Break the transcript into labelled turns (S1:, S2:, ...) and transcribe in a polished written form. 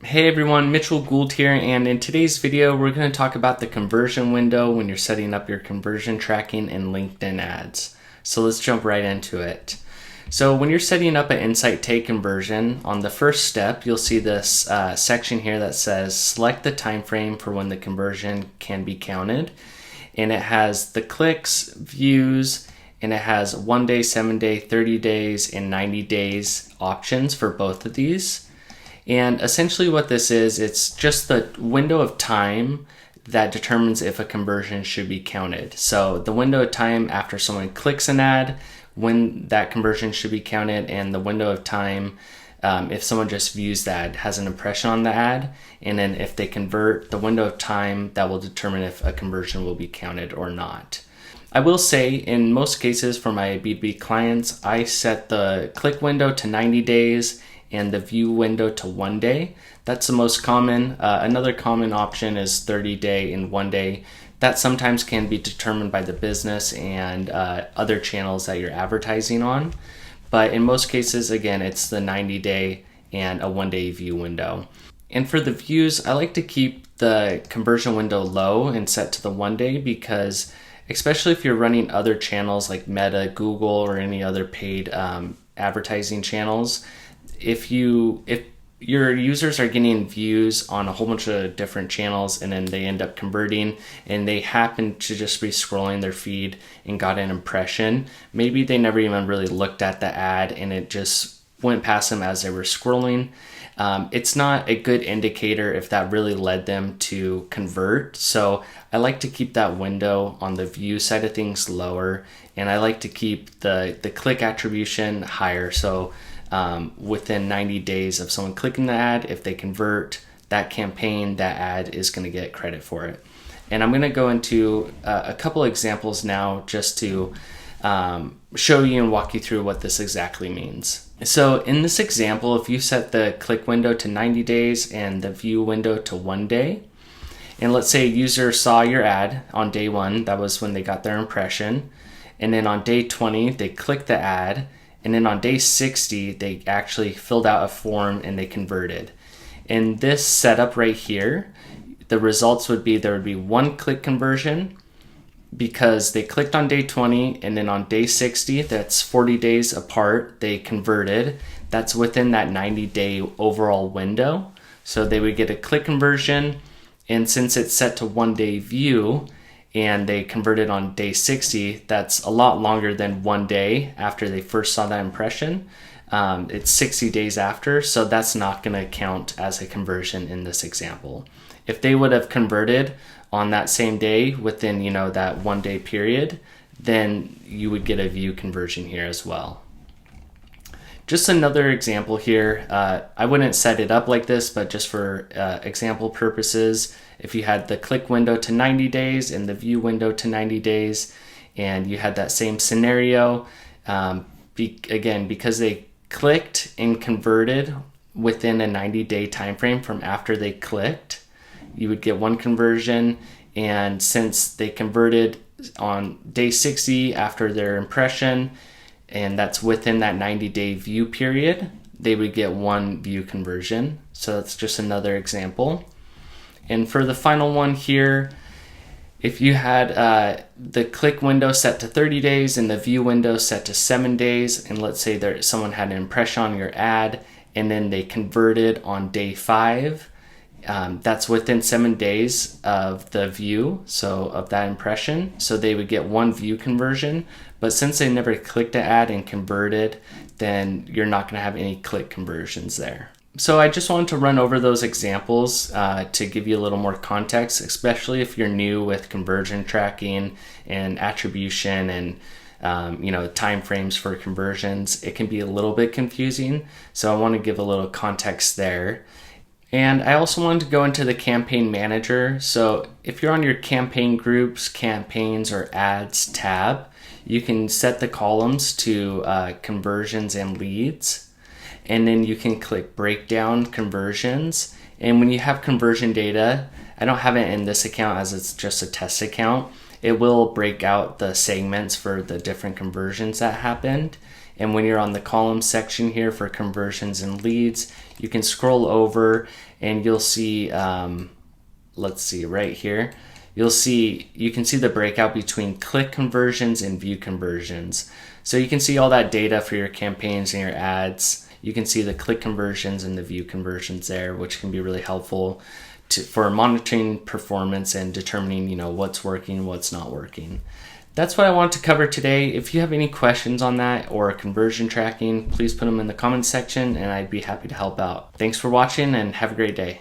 S1: Hey everyone, Mitchell Gould here, and in today's video we're going to talk about the conversion window when you're setting up your conversion tracking in LinkedIn ads. So let's jump right into it. So when you're setting up an Insight Take conversion, on the first step you'll see this section here that says select the time frame for when the conversion can be counted, and it has the clicks, views, and it has 1 day, 7 day, 30 days, and 90 days options for both of these. And essentially what this is, it's just the window of time that determines if a conversion should be counted. So the window of time after someone clicks an ad, when that conversion should be counted, and the window of time if someone just views the ad, has an impression on the ad, and then if they convert, the window of time that will determine if a conversion will be counted or not. I will say in most cases for my B2B clients, I set the click window to 90 days and the view window to 1 day. That's the most common. Another common option is 30 day and 1 day. That sometimes can be determined by the business and other channels that you're advertising on. But in most cases, again, it's the 90 day and a 1 day view window. And for the views, I like to keep the conversion window low and set to the 1 day because especially if you're running other channels like Meta, Google, or any other paid advertising channels, if your users are getting views on a whole bunch of different channels and then they end up converting and they happen to just be scrolling their feed and got an impression, maybe they never even really looked at the ad and it just went past them as they were scrolling. It's not a good indicator if that really led them to convert. So I like to keep that window on the view side of things lower, and I like to keep the click attribution higher. So within 90 days of someone clicking the ad, if they convert that campaign, that ad is going to get credit for it. And I'm going to go into a couple examples now just to show you and walk you through what this exactly means. So in this example, if you set the click window to 90 days and the view window to 1 day, and let's say a user saw your ad on day 1, that was when they got their impression, and then on day 20 they clicked the ad, and then on day 60 they actually filled out a form and they converted. In this setup right here, the results would be there would be 1 click conversion because they clicked on day 20, and then on day 60, that's 40 days apart, they converted. That's within that 90-day overall window. So they would get a click conversion, and since it's set to 1 day view and they converted on day 60, that's a lot longer than 1 day after they first saw that impression. It's 60 days after, so that's not going to count as a conversion in this example. If they would have converted on that same day within that 1 day period, then you would get a view conversion here as well. Just another example here, I wouldn't set it up like this, but just for example purposes, if you had the click window to 90 days and the view window to 90 days, and you had that same scenario, again, because they clicked and converted within a 90-day time frame from after they clicked, you would get 1 conversion, and since they converted on day 60 after their impression, and that's within that 90-day view period, they would get 1 view conversion. So that's just another example. And for the final one here, if you had the click window set to 30 days and the view window set to 7 days, and let's say someone had an impression on your ad and then they converted on day 5, that's within 7 days of the view, so of that impression. So they would get 1 view conversion, but since they never clicked the ad and converted, then you're not going to have any click conversions there. So I just wanted to run over those examples to give you a little more context, especially if you're new with conversion tracking and attribution and time frames for conversions. It can be a little bit confusing, so I want to give a little context there. And I also wanted to go into the campaign manager. So if you're on your campaign groups, campaigns, or ads tab, you can set the columns to conversions and leads. And then you can click breakdown conversions. And when you have conversion data, I don't have it in this account as it's just a test account. It will break out the segments for the different conversions that happened. And when you're on the column section here for conversions and leads, you can scroll over and you'll see, let's see right here, you can see the breakout between click conversions and view conversions. So you can see all that data for your campaigns and your ads. You can see the click conversions and the view conversions there, which can be really helpful for monitoring performance and determining, what's working, what's not working. That's what I want to cover today. If you have any questions on that or conversion tracking, please put them in the comments section and I'd be happy to help out. Thanks for watching and have a great day.